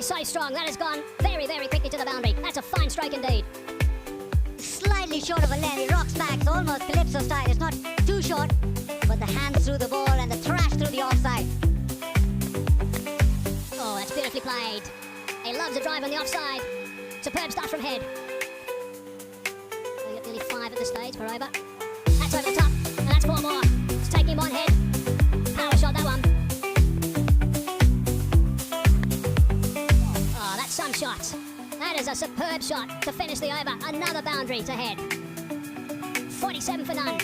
is so strong. That has gone very, very quickly to the boundary. That's a fine stroke indeed. Slightly short of a land. He rocks back. It's almost calypso style. It's not too short, but the hands through the ball and the thrash through the offside. Oh, that's beautifully played. He loves a drive on the offside. Superb start from head. We've got nearly 5 at this stage per over. That's over the top, and that's 4 more. It's taking him on head. Power shot, that one. Oh, that's some shot. That is a superb shot to finish the over. Another boundary to head. 47 for none.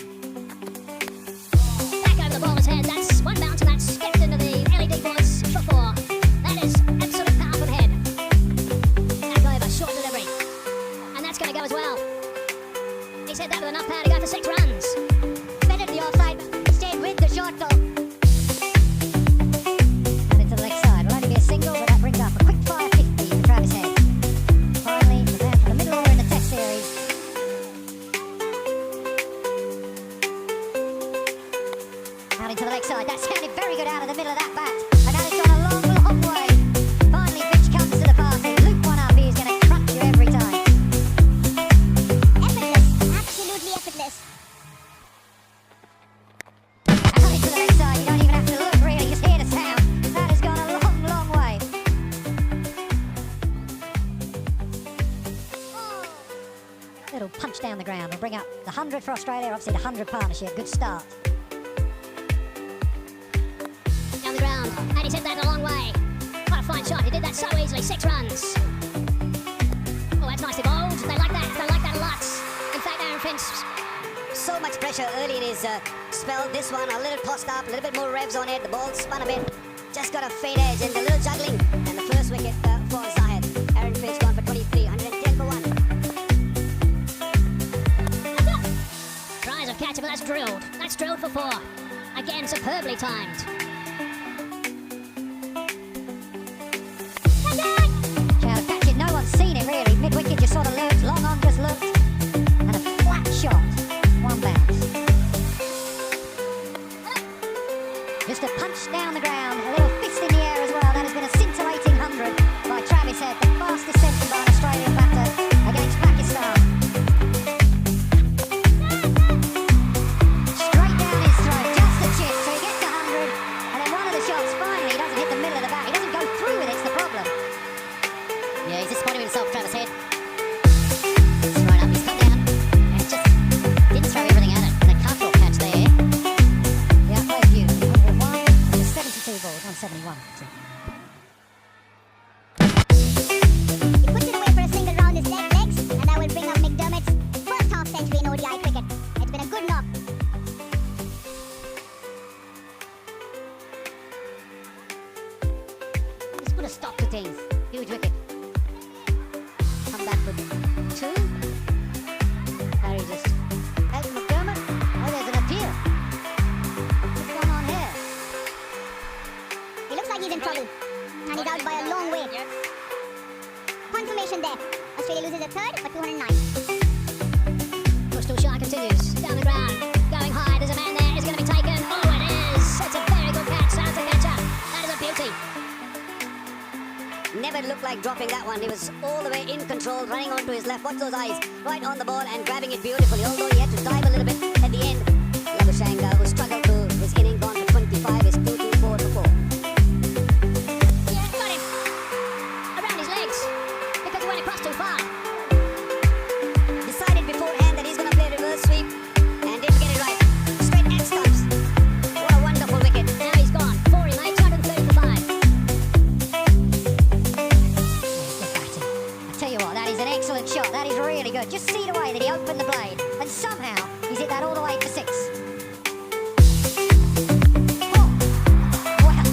Back over the baller's head. That's one bounce, and that's skipped into the LED boards for 4. That is absolute power from head. Back over, short delivery. And that's going to go as well. He's hit that with enough power to go for 6 runs. Better the offside, stayed with the short goal. And into the leg side. Will only be a single, but that brings up a quick fire 50 for Travis Head. Finally, the man from the middle order in the Test series. Out into the leg side. That sounded very good out of the middle of that bat. And now it's gone a long, long way. Finally, pitch comes to the party. Luke one up, he's going to crunch you every time. Effortless. Absolutely effortless. Out into the leg side. You don't even have to look really, just hear the sound. That has gone a long, long way. Little punch down the ground will bring up the 100 for Australia, obviously the 100 partnership. Good start. Down the ground, and he's hit that a long way. What a fine shot. He did that so easily. 6 runs. Oh, that's nicely bowled. They like that. They like that a lot. In fact, Aaron Finch. So much pressure early in his spell. This one a little tossed up, a little bit more revs on it. The ball spun a bit. Just got a faint edge and a little juggling. And the first wicket for Zahid. Aaron Finch gone for 23. 110 for 1. Tries of catch, but that's drilled. That's drilled for 4. Again, superbly timed. Shout of catch it. No one's seen it really. Mid wicket just sort of looked. Long on just looked. And a flat shot. 1 bounce. Just a punch down the ground. A little fist in the air as well. That has been a scintillating 100 by Travis Head. The fastest centre by an Australian batter against Pakistan. Straight down his throat. Just a chip. So he gets 100. And then one of the shots finally doesn't hit the middle of the bat. He doesn't go through with it. It's the problem. Yeah, he's disappointed with himself, Travis Head. He's thrown up, he's come down, and just didn't throw everything at it. And a cut-off catch there. The outplay beautifully. 101 to 72 balls, 171. He puts it away for a single round his left legs, and that will bring up McDermott's first half century in ODI cricket. It's been a good knock. Just put a stop to things. Huge wicket. Come back with 2. Harry just help McDermott. Oh, there's an appeal. What's going on here? He looks like he's in trouble, and he's out by a long way. Confirmation there. Australia loses a third for 209. Push to a shot continues. Down the ground. Going high. There's a man there. Is going to be taken. Oh, it is. It's a very good catch. Sounds a catcher. That is a beauty. Never looked like dropping that one. He was all the way in control, running onto his left. Watch those eyes. Right on the ball and grabbing it beautifully. Although he had to dive a little bit at the end. Labuschagne, who struggled through his inning, gone for 25, is 2-2-4 to 4. Yeah, got him. Around his legs. Because he went across too far. Decided beforehand that he's going to play reverse sweep and didn't get it right. Straight at stumps. What a wonderful wicket. Now he's gone. 4 he made. 230 for 5. I tell you what, that is an excellent shot. That is really good. Just see the way that he opened the blade, and somehow he's hit that all the way for 6. Oh, wow,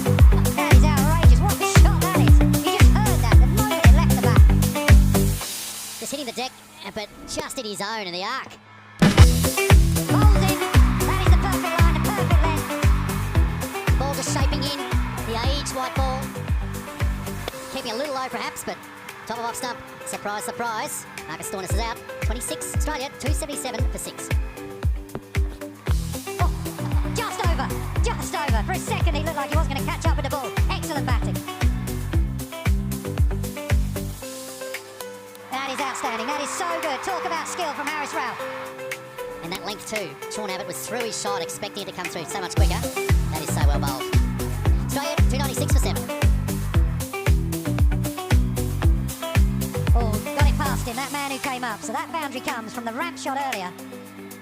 that is outrageous. What a shot that is. You just heard that the moment it left the bat. Just hitting the deck, but just in his own in the arc. Bowls in. That is the perfect line, the perfect length. Ball just shaping in. The aged white ball. Keeping a little low perhaps, but top of off stump. Surprise, surprise. Marcus Stoinis is out. 26, Australia, 277 for 6. Oh, just over. For a second he looked like he was going to catch up with the ball. Excellent batting. outstanding. That is so good. Talk about skill from Harris Ralph. And that length too. Sean Abbott was through his shot, expecting it to come through so much quicker. That is so well bowled. Australia, 296 for 7. Oh, got it past him, that man who came up. So that boundary comes from the ramp shot earlier.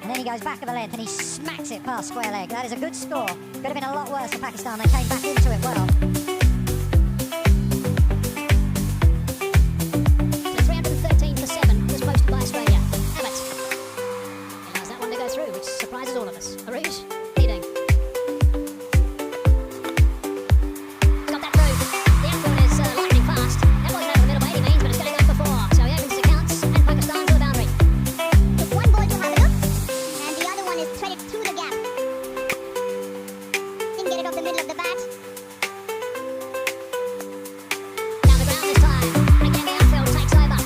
And then he goes back of the length and he smacks it past square leg. That is a good score. Could have been a lot worse for Pakistan. They came back into it well. So 313 for 7 was posted by Australia. Abbott allows that one to go through, which surprises all of us. Arouge leading. Got that through. The outfield is lightning fast. That wasn't over the middle by any means, but it's going to go for 4. So he opens his accounts and Pakistan to the boundary. Took one ball to have a look, and the other one is threaded through the gap. Didn't get it off the middle of the bat. Down the ground this time. Again, the outfield takes over.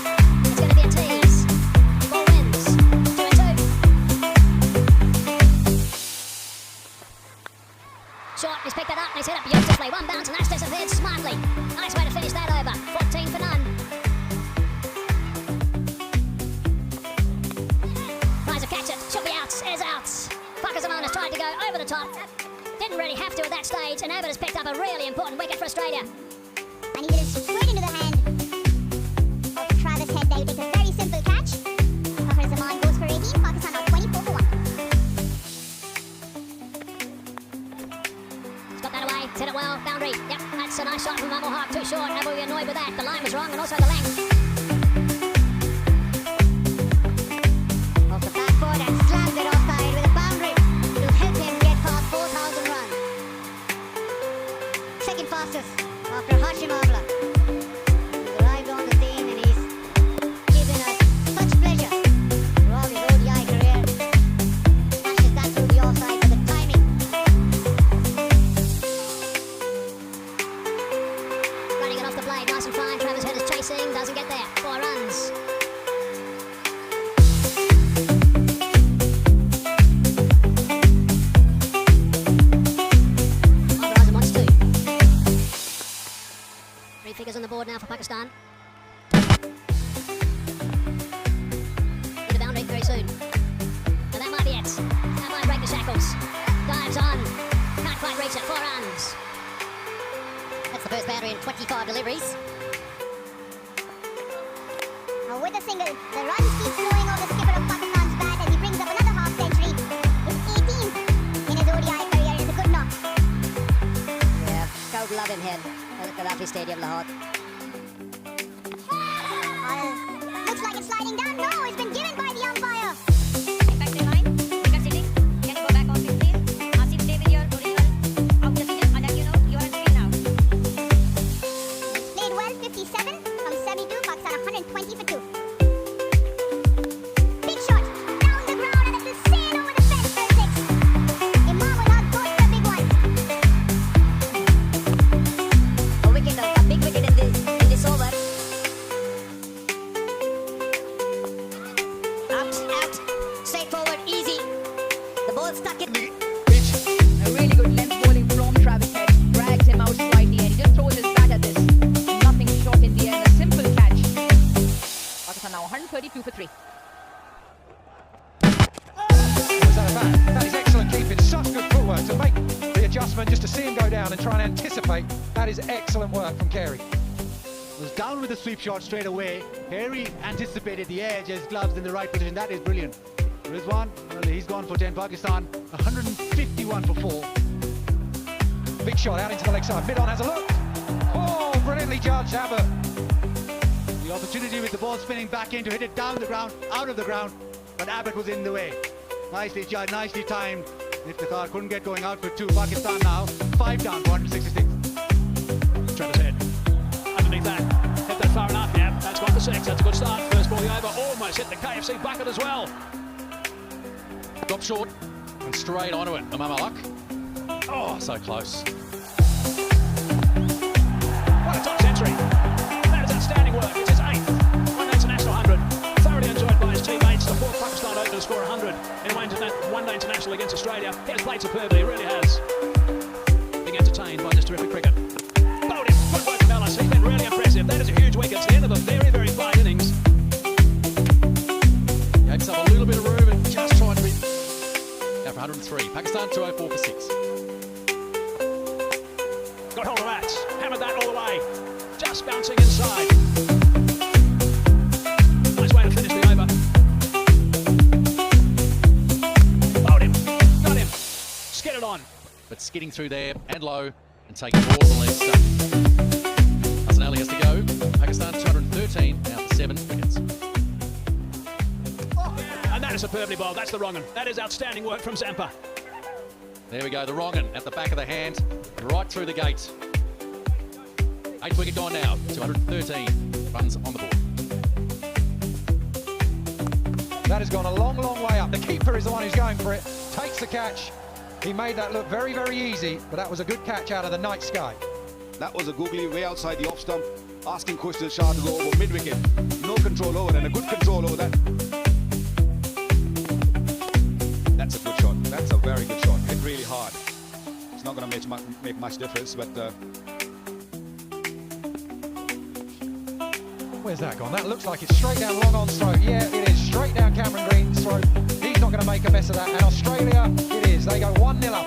It's going to be a tease. Ball wins. 2-2. Short, he's picked it up and he's hit it beautifully. One bounce and that's disappeared smartly. Nice way to finish that over. 14 for none. Tries to catch it. Should be outs. Is outs. Pakistan has tried to go over the top. Didn't really have to at that stage, and Abbott has picked up a really important wicket for Australia. And he hit it straight into the hand of Travis Head there, who takes a very simple catch. Zafar Zaman goes for 18. Pakistan now 24 for 1. He's got that away. Hit it well. Boundary. Yep, that's a nice shot from Amal Haq. Too short. Abu will be annoyed with that. The line was wrong, and also the length. Off the backboard and slams it offside with a boundary to help him get past 4,000 runs. Second fastest after Hashim Amla. He's arrived on the scene and he's given us such pleasure throughout his ODI career. Smashes that through the offside with the timing. Running it off the blade. Nice and fine. Travis Head is chasing. Doesn't get there. 4 runs. Horizon wants 2. 3 figures on the board now for Pakistan. Hit the boundary very soon. And that might be it. That might break the shackles. Dives on. Can't quite reach it. 4 runs. That's the first boundary in 25 deliveries. Now with a single, the runs keep flowing off the skipper of Pakistan's bat as he brings up another half century. His 18th in his ODI career. It's a good knock. Yeah, crowd love him here at the Rafi Stadium, Lahore. Looks like it's sliding down. No, it's been given by the umpire. Back in line, wicket sitting. Can you go back on field, please? Asif, stay with your original out decision, and you know you are on screen now. Played well, 57 from 72. Pakistan 120 for 2. Big shot down the ground and it will sail over the fence for 6. Imam will not go for a big one. A wicket, a big wicket in this over. Out, straight forward, easy. The ball stuck in. A really good length bowling from Travis Head. Drags him out slightly and he just throws his bat at this. Nothing short in the end. A simple catch. Pakistan now 132 for 3. Was that a bat? That is excellent keeping. Such good footwork to make the adjustment, just to see him go down and try and anticipate. That is excellent work from Carey. Was down with a sweep shot straight away. Harry anticipated the edge, his gloves in the right position. That is brilliant. Rizwan, well, he's gone for 10. Pakistan 151 for 4. Big shot out into the leg side. Mid-on has a look. Oh, brilliantly judged, Abbott. The opportunity with the ball spinning back in to hit it down the ground, out of the ground, but Abbott was in the way. Nicely judged, nicely timed. Iftikhar couldn't get going out for 2. Pakistan now 5 down for 166. Travis Head. Underneath that. Hit that far enough, yeah. That's gone for 6. That's a good start. First ball over. Almost hit the KFC bucket as well. Drop short and straight onto it. Imam Haq. Oh, so close. What a top century. That is outstanding work. It's his 8th. One day international 100. Thoroughly enjoyed by his teammates. The 4th Pakistan opener to score 100 in one day international against Australia. He has played superbly, he really has. Being entertained by this terrific cricket. Bowled him. Good work from Ellis. He's been really impressive. That is a huge wicket. It's the end of a very, very fine innings. 3. Pakistan 204 for 6. Got hold of that. Hammered that all the way. Just bouncing inside. Nice way to finish the over. Hold him. Got him. Skidded on. But skidding through there and low and taking more than less stuff. Hassan Ali has to go. Pakistan 213 now for 7 wickets. And that is superbly bowled. That's the wrong one. That is outstanding work from Zampa. There we go, the wrong 'un at the back of the hand, right through the gate. 8th wicket gone now, 213 runs on the board. That has gone a long, long way up. The keeper is the one who's going for it. Takes the catch. He made that look very, very easy, but that was a good catch out of the night sky. That was a googly way outside the off stump, asking Kushal Shah to go over mid-wicket. No control over and a good control over that. That's a good shot. That's a very good shot. Hit really hard. It's not going to make much difference, but... Where's that gone? That looks like it's straight down long on throat. Yeah, it is. Straight down Cameron Green's throat. He's not going to make a mess of that. And Australia, it is. They go 1-0 up.